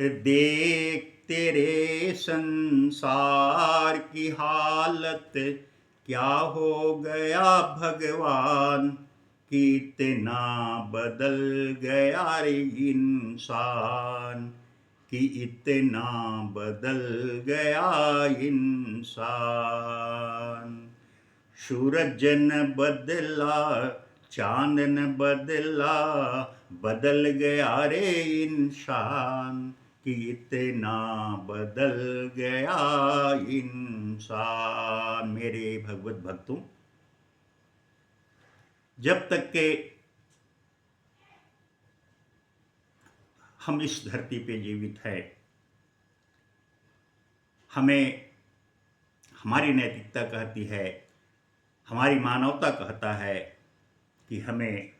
देख तेरे संसार की हालत क्या हो गया भगवान, कितना बदल गया रे इंसान, कि इतना बदल गया इंसान। सूरज न बदला, चांद न बदला, बदल गया रे इंसान, कि इतना बदल गया इंसान। मेरे भगवत भक्तों, जब तक के हम इस धरती पे जीवित है, हमें हमारी नैतिकता कहती है, हमारी मानवता कहता है कि हमें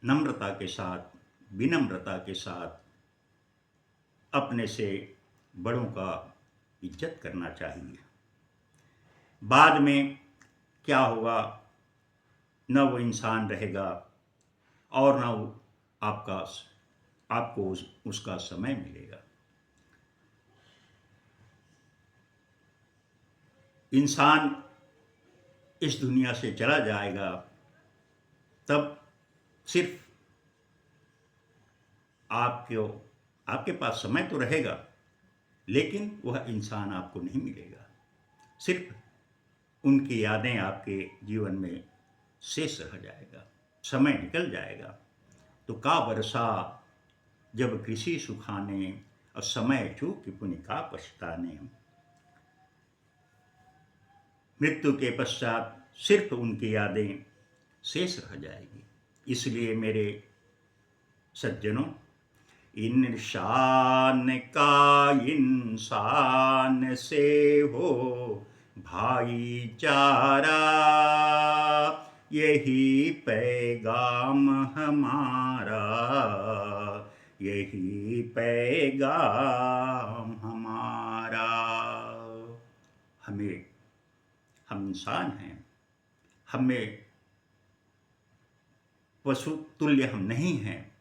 नम्रता के साथ, विनम्रता के साथ अपने से बड़ों का इज्जत करना चाहिए। बाद में क्या होगा, न वो इंसान रहेगा और न वो आपको उसका समय मिलेगा। इंसान इस दुनिया से चला जाएगा तब सिर्फ आपके पास समय तो रहेगा, लेकिन वह इंसान आपको नहीं मिलेगा। सिर्फ उनकी यादें आपके जीवन में शेष रह जाएगा, समय निकल जाएगा। तो का बरसा जब कृषि सुखाने, और समय चूक पुनि का पछताने। मृत्यु के पश्चात सिर्फ उनकी यादें शेष रह जाएगी। इसलिए मेरे सज्जनों, इंसान का इंसान से हो भाईचारा, यही पैगाम हमारा, यही पैगाम हमारा। हम इंसान हैं, हमें पशु तुल्य हम नहीं हैं।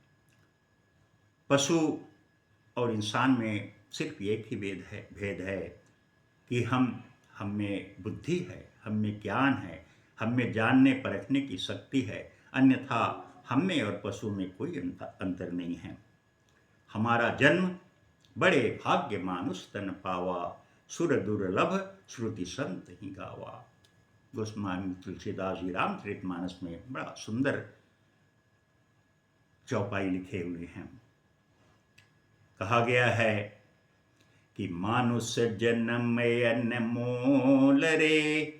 पशु और इंसान में सिर्फ एक ही भेद है कि हम में बुद्धि है, हम में ज्ञान है, हम में जानने परखने की शक्ति है। अन्यथा हम में और पशु में कोई अंतर नहीं है। हमारा जन्म बड़े भाग्य मानुष तन पावा, सुर दुर्लभ श्रुति संत ही गावा। गोस्वामी तुलसीदास जी रामचरितमानस में बड़ा सुंदर चौपाई लिखे हुए हैं। कहा गया है कि मानुष जन्म अनमोल रे,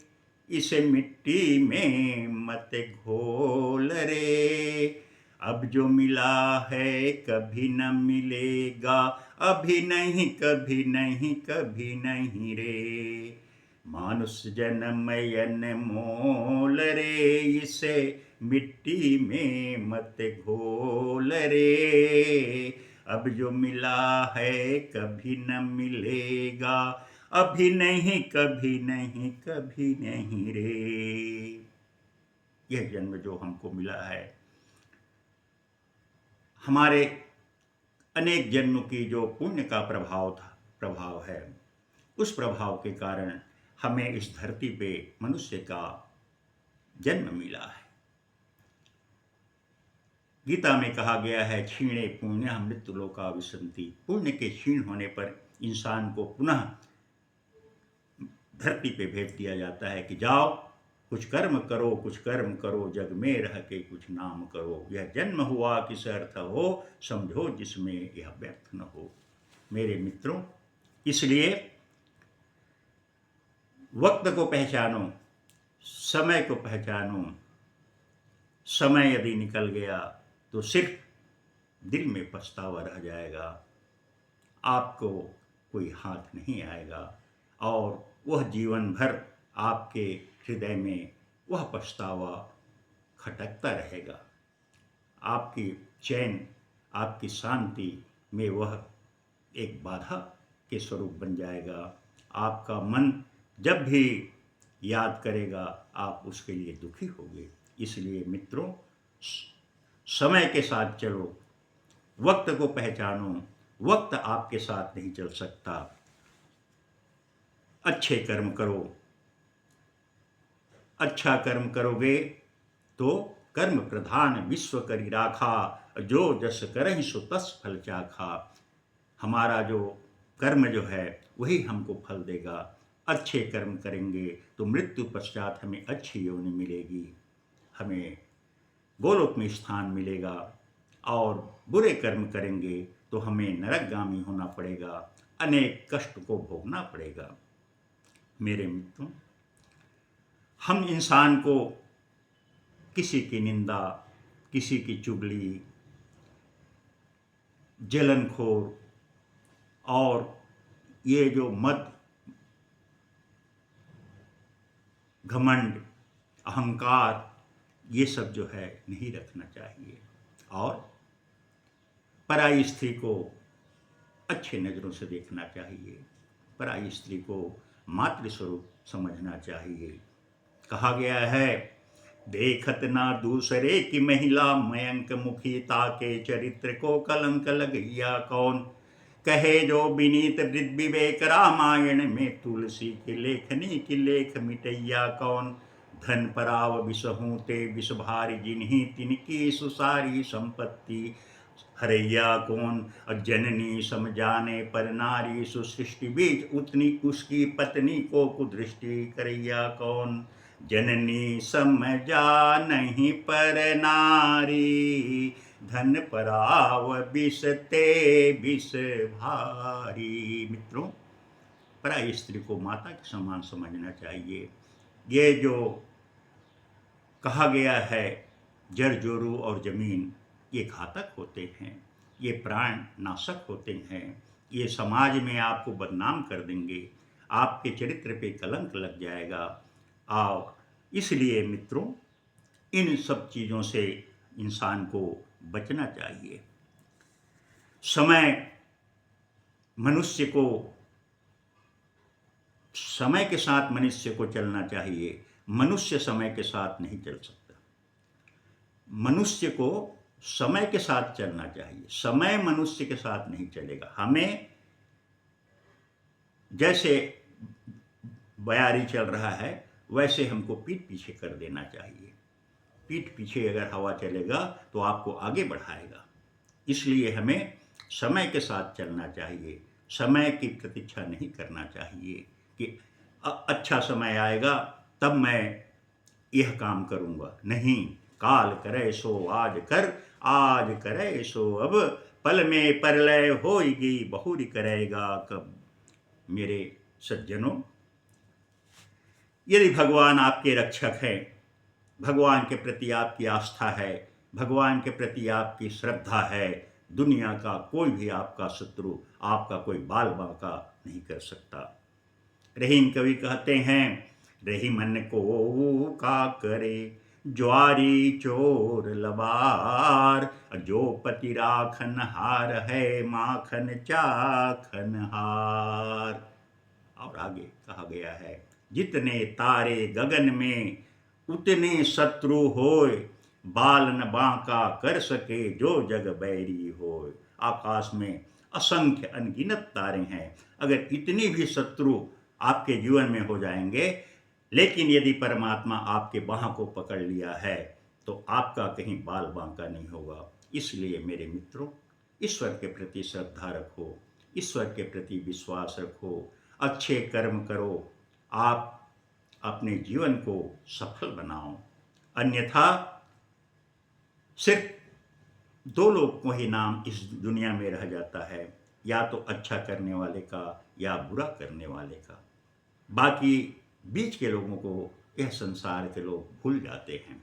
इसे मिट्टी में मत घोल रे। अब जो मिला है कभी न मिलेगा, अभी नहीं कभी नहीं कभी नहीं रे। मानुष जन्म अनमोल रे, इसे मिट्टी में मत घोल रे। अब जो मिला है कभी न मिलेगा, अभी नहीं कभी नहीं कभी नहीं रे। यह जन्म जो हमको मिला है, हमारे अनेक जन्मों की जो पुण्य का प्रभाव है, उस प्रभाव के कारण हमें इस धरती पे मनुष्य का जन्म मिला है। गीता में कहा गया है, क्षीणे पुण्य मृत्यु लोका विसंति। पुण्य के क्षीण होने पर इंसान को पुनः धरती पे भेज दिया जाता है कि जाओ कुछ कर्म करो, जग में रह के कुछ नाम करो। यह जन्म हुआ किस अर्थ हो, समझो जिसमें यह व्यर्थ न हो। मेरे मित्रों, इसलिए वक्त को पहचानो, समय को पहचानो। समय यदि निकल गया तो सिर्फ दिल में पछतावा रह जाएगा, आपको कोई हाथ नहीं आएगा, और वह जीवन भर आपके हृदय में वह पछतावा खटकता रहेगा। आपकी चैन, आपकी शांति में वह एक बाधा के स्वरूप बन जाएगा। आपका मन जब भी याद करेगा, आप उसके लिए दुखी होंगे। इसलिए मित्रों, समय के साथ चलो, वक्त को पहचानो, वक्त आपके साथ नहीं चल सकता। अच्छे कर्म करो, अच्छा कर्म करोगे तो कर्म प्रधान विश्व करी राखा, जो जस करहि सो तस फल चाखा। हमारा जो कर्म जो है वही हमको फल देगा। अच्छे कर्म करेंगे तो मृत्यु पश्चात हमें अच्छी योनि मिलेगी, हमें गोलोक में स्थान मिलेगा, और बुरे कर्म करेंगे तो हमें नरकगामी होना पड़ेगा, अनेक कष्ट को भोगना पड़ेगा। मेरे मित्रों, हम इंसान को किसी की निंदा, किसी की चुगली, जलनखोर और ये जो मद, घमंड, अहंकार, ये सब जो है नहीं रखना चाहिए। और पराई स्त्री को अच्छे नज़रों से देखना चाहिए, पराई स्त्री को मातृस्वरूप समझना चाहिए। कहा गया है, देखत ना दूसरे की महिला, मयंक मुखी ताके चरित्र को कलंक लगैया कौन। कहे जो विनीत वृद्ध विवेक, रामायण में तुलसी की लेखनी की लेख मिटैया कौन। धन पराव विषहूँ ते विष भारी, जिन्हीं तिनकी सुसारी संपत्ति हरैया कौन। और जननी समझाने पर नारी, सुसृष्टि बीज उतनी उसकी पत्नी को कुदृष्टि करैया कौन। जननी समझा नहीं पर नारी, धन पराव विष ते विष भारी। मित्रों, पराई स्त्री को माता के समान समझना चाहिए। ये जो कहा गया है, जड़ जोरू और जमीन, ये घातक होते हैं, ये प्राण नाशक होते हैं, ये समाज में आपको बदनाम कर देंगे, आपके चरित्र पे कलंक लग जाएगा। और इसलिए मित्रों, इन सब चीज़ों से इंसान को बचना चाहिए। समय के साथ मनुष्य को चलना चाहिए, मनुष्य समय के साथ नहीं चल सकता। मनुष्य को समय के साथ चलना चाहिए, समय मनुष्य के साथ नहीं चलेगा। हमें जैसे बयारी चल रहा है वैसे हमको पीठ पीछे कर देना चाहिए। पीठ पीछे अगर हवा चलेगा तो आपको आगे बढ़ाएगा। इसलिए हमें समय के साथ चलना चाहिए, समय की प्रतीक्षा नहीं करना चाहिए कि अच्छा समय आएगा तब मैं यह काम करूँगा। नहीं, काल करे सो आज कर, आज करे सो अब, पल में परलय होएगी बहुरी करेगा कब। मेरे सज्जनों, यदि भगवान आपके रक्षक हैं, भगवान के प्रति आपकी आस्था है, भगवान के प्रति आपकी श्रद्धा है, दुनिया का कोई भी आपका शत्रु आपका कोई बाल बांका नहीं कर सकता। रहीम कवि कहते हैं, रही मन को का करे, ज्वारी चोर लबार, जो पति राखन हार है, माखन चाखन हार। और आगे कहा गया है, जितने तारे गगन में उतने शत्रु होय, बाल न बांका कर सके जो जग बैरी होय। आकाश में असंख्य अनगिनत तारे हैं, अगर इतनी भी शत्रु आपके जीवन में हो जाएंगे, लेकिन यदि परमात्मा आपके बाह को पकड़ लिया है तो आपका कहीं बाल बांका नहीं होगा। इसलिए मेरे मित्रों, ईश्वर के प्रति श्रद्धा रखो, ईश्वर के प्रति विश्वास रखो, अच्छे कर्म करो, आप अपने जीवन को सफल बनाओ। अन्यथा सिर्फ दो लोग को ही नाम इस दुनिया में रह जाता है, या तो अच्छा करने वाले का या बुरा करने वाले का। बाकी बीच के लोगों को यह संसार के लोग भूल जाते हैं।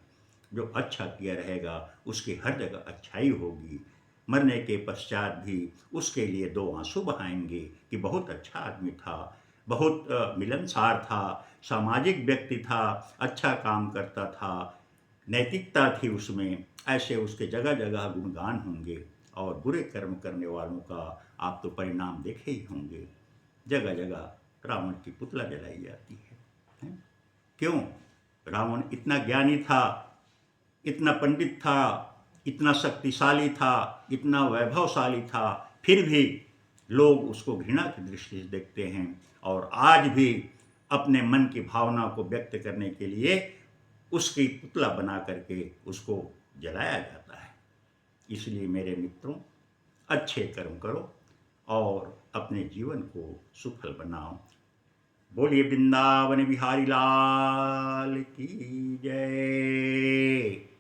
जो अच्छा किया रहेगा उसकी हर जगह अच्छाई होगी, मरने के पश्चात भी उसके लिए दो आंसू बहाएंगे कि बहुत अच्छा आदमी था, बहुत मिलनसार था, सामाजिक व्यक्ति था, अच्छा काम करता था, नैतिकता थी उसमें। ऐसे उसके जगह जगह गुणगान होंगे। और बुरे कर्म करने वालों का आप तो परिणाम देखे ही होंगे, जगह जगह रावण की पुतला जलाई जाती है। क्यों? रावण इतना ज्ञानी था, इतना पंडित था, इतना शक्तिशाली था, इतना वैभवशाली था, फिर भी लोग उसको घृणा की दृष्टि से देखते हैं और आज भी अपने मन की भावना को व्यक्त करने के लिए उसकी पुतला बना करके उसको जलाया जाता है। इसलिए मेरे मित्रों, अच्छे कर्म करो और अपने जीवन को सुफल बनाओ। बोलिए वृंदावन बिहारी लाल की जय।